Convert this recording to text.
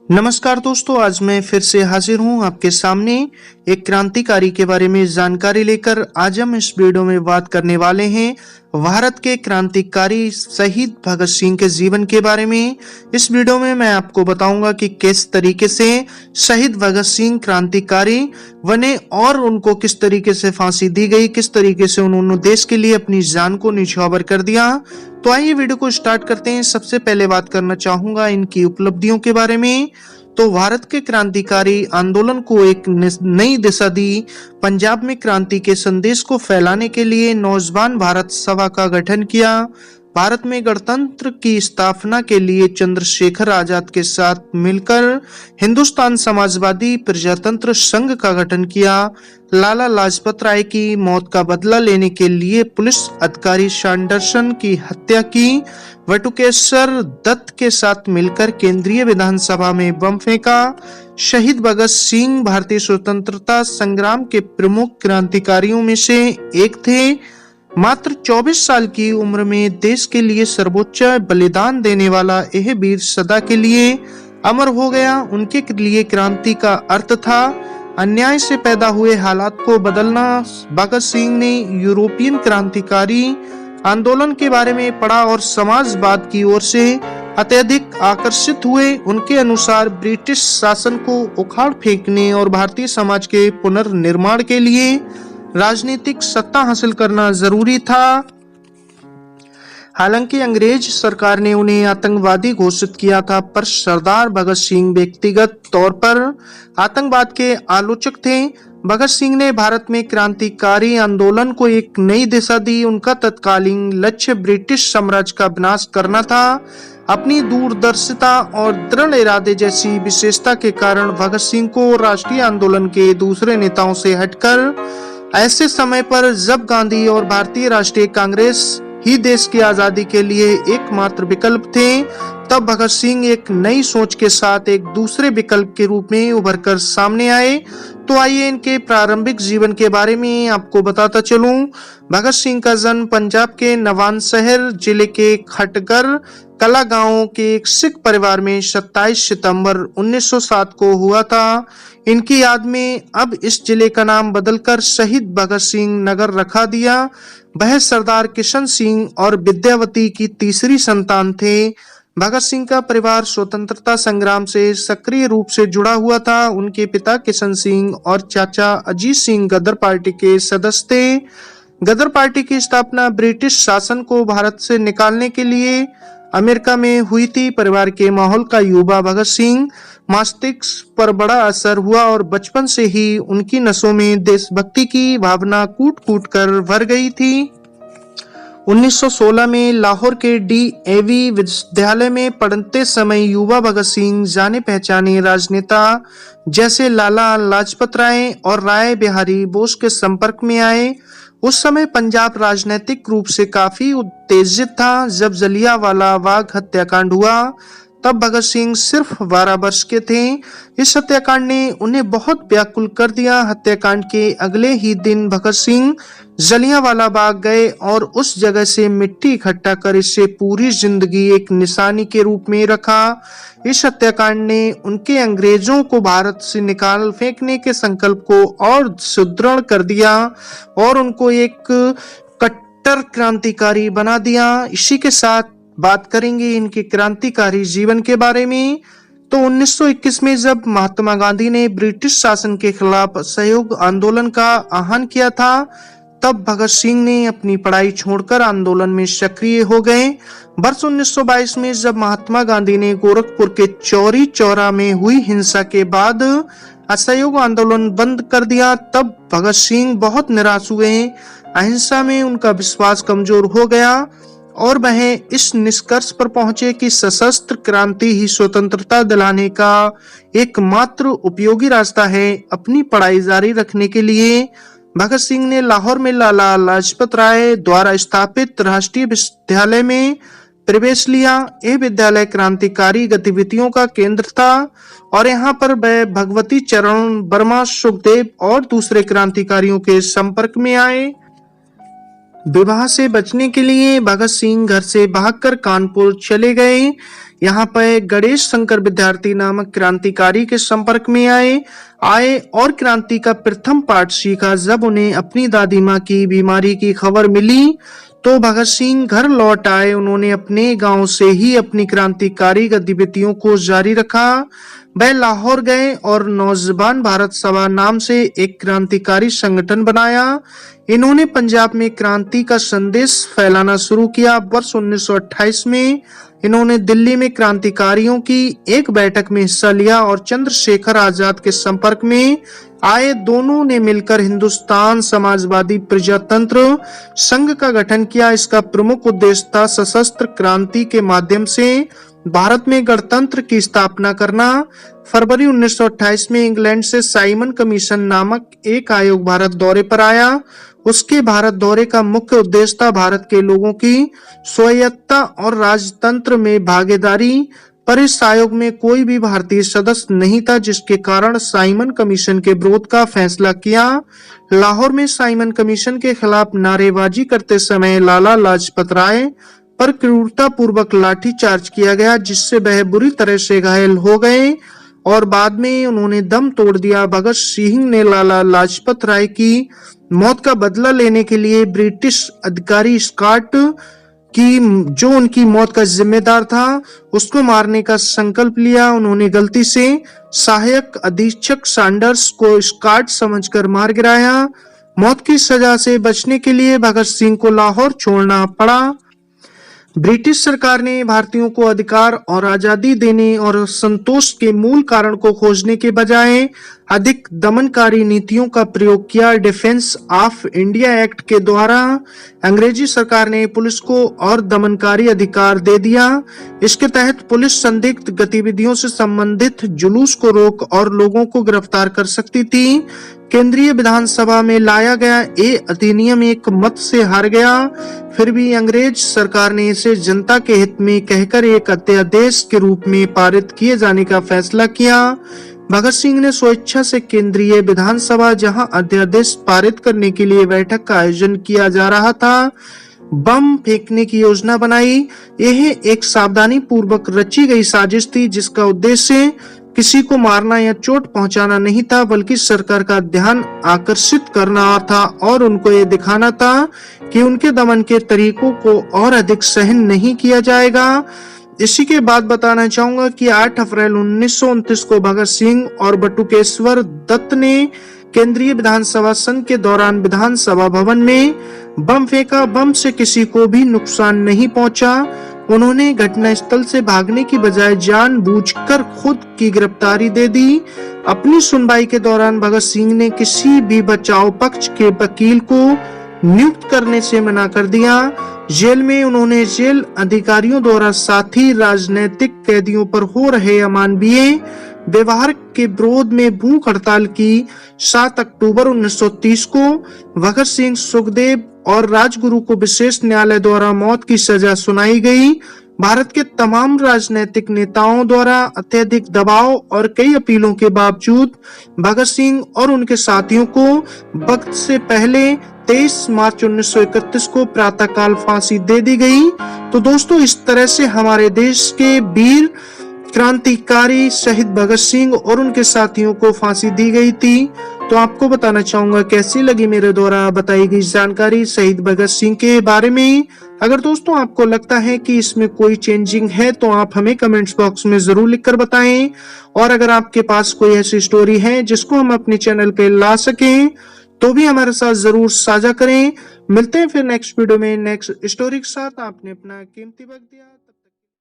नमस्कार दोस्तों, आज मैं फिर से हाजिर हूं आपके सामने एक क्रांतिकारी के बारे में जानकारी लेकर। आज हम इस वीडियो में बात करने वाले हैं भारत के क्रांतिकारी शहीद भगत सिंह के जीवन के बारे में। इस वीडियो में मैं आपको बताऊंगा कि किस तरीके से शहीद भगत सिंह क्रांतिकारी बने और उनको किस तरीके से फांसी दी गई, किस तरीके से उन्होंने देश के लिए अपनी जान को न्यौछावर कर दिया। तो आइए वीडियो को स्टार्ट करते हैं। सबसे पहले बात करना चाहूंगा इनकी उपलब्धियों के बारे में। तो भारत के क्रांतिकारी आंदोलन को एक नई दिशा दी। पंजाब में क्रांति के संदेश को फैलाने के लिए नौजवान भारत सभा का गठन किया। भारत में गणतंत्र की स्थापना के लिए चंद्रशेखर आजाद के साथ मिलकर हिंदुस्तान समाजवादी प्रजातंत्र संघ का गठन किया। लाला लाजपत राय की मौत का बदला लेने के लिए पुलिस अधिकारी सैंडरसन की हत्या की। बटुकेश्वर दत्त के साथ मिलकर केंद्रीय विधानसभा में बम फेंका। शहीद भगत सिंह भारतीय स्वतंत्रता संग्राम के प्रमुख क्रांतिकारियों में से एक थे। मात्र 24 साल की उम्र में देश के लिए सर्वोच्च बलिदान देने वाला यह वीर सदा के लिए अमर हो गया। उनके लिए क्रांति का अर्थ था अन्याय से पैदा हुए हालात को बदलना। भगत सिंह ने यूरोपियन क्रांतिकारी आंदोलन के बारे में पढ़ा और समाजवाद की ओर से अत्यधिक आकर्षित हुए। उनके अनुसार ब्रिटिश शासन को उखाड़ फेंकने और भारतीय समाज के पुनर्निर्माण के लिए राजनीतिक सत्ता हासिल करना जरूरी था। हालांकि अंग्रेज सरकार ने उन्हें आतंकवादी घोषित किया था, पर सरदार भगत सिंह व्यक्तिगत तौर पर आतंकवाद के आलोचक थे। भगत सिंह ने भारत में क्रांतिकारी आंदोलन को एक नई दिशा दी। उनका तत्कालीन लक्ष्य ब्रिटिश साम्राज्य का विनाश करना था। अपनी दूरदर्शिता और दृढ़ इरादे जैसी विशेषता के कारण भगत सिंह को राष्ट्रीय आंदोलन के दूसरे नेताओं से हटकर ऐसे समय पर जब गांधी और भारतीय राष्ट्रीय कांग्रेस ही देश की आजादी के लिए एकमात्र विकल्प थे, तब भगत सिंह एक नई सोच के साथ एक दूसरे विकल्प के रूप में उभरकर सामने आए। तो आइए इनके प्रारंभिक जीवन के बारे में आपको बताता चलूं। भगत सिंह का जन्म पंजाब के नवानशहर जिले के खटगर कला गांव के एक सिख परिवार में 27 सितंबर 1907 को हुआ था। इनकी याद में अब इस जिले का नाम बदलकर शहीद भगत सिंह नगर रखा दिया। वह सरदार किशन सिंह और विद्यावती की तीसरी संतान थे। भगत सिंह का परिवार स्वतंत्रता संग्राम से सक्रिय रूप से जुड़ा हुआ था। उनके पिता किशन सिंह और चाचा अजीत सिंह गदर पार्टी के सदस्य थे। गदर पार्टी की स्थापना ब्रिटिश शासन को भारत से निकालने के लिए अमेरिका में हुई थी। परिवार के माहौल का युवा भगत सिंह मस्तिष्क पर बड़ा असर हुआ और बचपन से ही उनकी नसों में देशभक्ति की भावना कूट कूट कर भर गई थी। 1916 में लाहौर के DAV विद्यालय में पढ़ते समय युवा भगत सिंह जाने पहचाने राजनेता जैसे लाला लाजपत राय और राय बिहारी बोस के संपर्क में आए। उस समय पंजाब राजनीतिक रूप से काफी उत्तेजित था। जब जलियांवाला बाग हत्याकांड हुआ तब भगत सिंह सिर्फ 12 वर्ष के थे। इस हत्याकांड ने उन्हें बहुत व्याकुल कर दिया। हत्याकांड के अगले ही दिन भगत सिंह जलियांवाला बाग गए और उस जगह से मिट्टी इकट्ठा कर इसे पूरी जिंदगी एक निशानी के रूप में रखा। इस हत्याकांड ने उनके अंग्रेजों को भारत से निकाल फेंकने के संकल्प को और सुदृढ़ कर दिया और उनको एक कट्टर क्रांतिकारी बना दिया। इसी के साथ बात करेंगे इनके क्रांतिकारी जीवन के बारे में। तो 1921 में जब महात्मा गांधी ने ब्रिटिश शासन के खिलाफ असहयोग आंदोलन का आह्वान किया था, तब भगत सिंह ने अपनी पढ़ाई छोड़कर आंदोलन में सक्रिय हो गए। वर्ष 1922 में जब महात्मा गांधी ने गोरखपुर के चौरी चौरा में हुई हिंसा के बाद असहयोग आंदोलन बंद कर दिया, तब भगत सिंह बहुत निराश हुए। अहिंसा में उनका विश्वास कमजोर हो गया और वह इस निष्कर्ष पर पहुंचे कि सशस्त्र क्रांति ही स्वतंत्रता दिलाने का एकमात्र उपयोगी रास्ता है। अपनी पढ़ाई जारी रखने के लिए भगत सिंह ने लाहौर में लाला लाजपत राय द्वारा स्थापित राष्ट्रीय विद्यालय में प्रवेश लिया। यह विद्यालय क्रांतिकारी गतिविधियों का केंद्र था और यहाँ पर वह भगवती चरण वर्मा, सुखदेव और दूसरे क्रांतिकारियों के संपर्क में आए। विवाह से बचने के लिए भगत सिंह घर से भागकर कानपुर चले गए। यहाँ पर गणेश शंकर विद्यार्थी नामक क्रांतिकारी के संपर्क में आए और क्रांति का प्रथम पाठ सीखा। जब उन्हें अपनी दादी माँ की बीमारी की खबर मिली तो भगत सिंह घर लौट आए। उन्होंने अपने गांव से ही अपनी क्रांतिकारी गतिविधियों को जारी रखा। वह लाहौर गए और नौजवान भारत सभा नाम से एक क्रांतिकारी संगठन बनाया। इन्होंने पंजाब में क्रांति का संदेश फैलाना शुरू किया। वर्ष 1928 में इन्होंने दिल्ली में क्रांतिकारियों की एक बैठक में हिस्सा लिया और चंद्रशेखर आजाद के संपर्क में आए। दोनों ने मिलकर हिंदुस्तान समाजवादी प्रजातंत्र संघ का गठन किया। इसका प्रमुख उद्देश्य था सशस्त्र क्रांति के माध्यम से भारत में गणतंत्र की स्थापना करना। फरवरी 1928 में इंग्लैंड से साइमन कमीशन नामक एक आयोग भारत दौरे पर आया। उसके भारत दौरे का मुख्य उद्देश्य था भारत के लोगों की स्वायत्तता और राजतंत्र में भागीदारी, पर इस आयोग में कोई भी भारतीय सदस्य नहीं था, जिसके कारण साइमन कमीशन के विरोध का फैसला किया। लाहौर में साइमन कमीशन के खिलाफ नारेबाजी करते समय लाला लाजपत राय पर क्रूरतापूर्वक लाठीचार्ज किया गया, जिससे वह बुरी तरह से घायल हो गए और बाद में उन्होंने दम तोड़ दिया। भगत सिंह ने लाला लाजपत राय की मौत का बदला लेने के लिए ब्रिटिश अधिकारी स्कॉट की जो उनकी मौत का जिम्मेदार था उसको मारने का संकल्प लिया। उन्होंने गलती से सहायक अधीक्षक सैंडर्स को स्कॉट समझकर मार गिराया। मौत की सजा से बचने के लिए भगत सिंह को लाहौर छोड़ना पड़ा। ब्रिटिश सरकार ने भारतीयों को अधिकार और आजादी देने और संतोष के मूल कारण को खोजने के बजाय अधिक दमनकारी नीतियों का प्रयोग किया। डिफेंस ऑफ इंडिया एक्ट के द्वारा अंग्रेजी सरकार ने पुलिस को और दमनकारी अधिकार दे दिया। इसके तहत पुलिस संदिग्ध गतिविधियों से संबंधित जुलूस को रोक और लोगों को गिरफ्तार कर सकती थी। केंद्रीय विधानसभा में लाया गया ये अधिनियम एक मत से हार गया। फिर भी अंग्रेज सरकार ने इसे जनता के हित में कहकर एक अध्यादेश के रूप में पारित किए जाने का फैसला किया। भगत सिंह ने स्वेच्छा से केंद्रीय विधानसभा, जहां अध्यादेश पारित करने के लिए बैठक का आयोजन किया जा रहा था, बम फेंकने की योजना बनाई। यह एक सावधानी पूर्वक रची गई साजिश थी, जिसका उद्देश्य किसी को मारना या चोट पहुंचाना नहीं था, बल्कि सरकार का ध्यान आकर्षित करना था और उनको ये दिखाना था कि उनके दमन के तरीकों को और अधिक सहन नहीं किया जाएगा। इसी के बाद बताना चाहूंगा कि 8 अप्रैल 1929 को भगत सिंह और बटुकेश्वर दत्त ने केंद्रीय विधानसभा सत्र के दौरान विधानसभा भवन में बम फेंका। बम से किसी को भी नुकसान नहीं पहुंचा। उन्होंने घटनास्थल से भागने की बजाय जानबूझकर खुद की गिरफ्तारी दे दी। अपनी सुनवाई के दौरान भगत सिंह ने किसी भी बचाव पक्ष के वकील को नियुक्त करने से मना कर दिया। जेल में उन्होंने जेल अधिकारियों द्वारा साथी राजनीतिक कैदियों पर हो रहे अमानवीय व्यवहार के विरोध में भूख हड़ताल की। 7 अक्टूबर 1930 को भगत सिंह, सुखदेव और राजगुरु को विशेष न्यायालय द्वारा मौत की सजा सुनाई गई। भारत के तमाम राजनीतिक नेताओं द्वारा अत्यधिक दबाव और कई अपीलों के बावजूद भगत सिंह और उनके साथियों को वक्त से पहले 23 मार्च 1931 को प्रातःकाल फांसी दे दी गई। तो दोस्तों, इस तरह से हमारे देश के वीर क्रांतिकारी शहीद भगत सिंह और उनके साथियों को फांसी दी गई थी। तो आपको बताना चाहूंगा कैसी लगी मेरे द्वारा बताई गई जानकारी शहीद भगत सिंह के बारे में। अगर दोस्तों आपको लगता है कि इसमें कोई चेंजिंग है तो आप हमें कमेंट्स बॉक्स में जरूर लिखकर बताएं। और अगर आपके पास कोई ऐसी स्टोरी है जिसको हम अपने चैनल पे ला सकें तो भी हमारे साथ जरूर साझा करें। मिलते हैं फिर नेक्स्ट वीडियो में नेक्स्ट स्टोरी के साथ। आपने अपना कीमती वक्त दिया।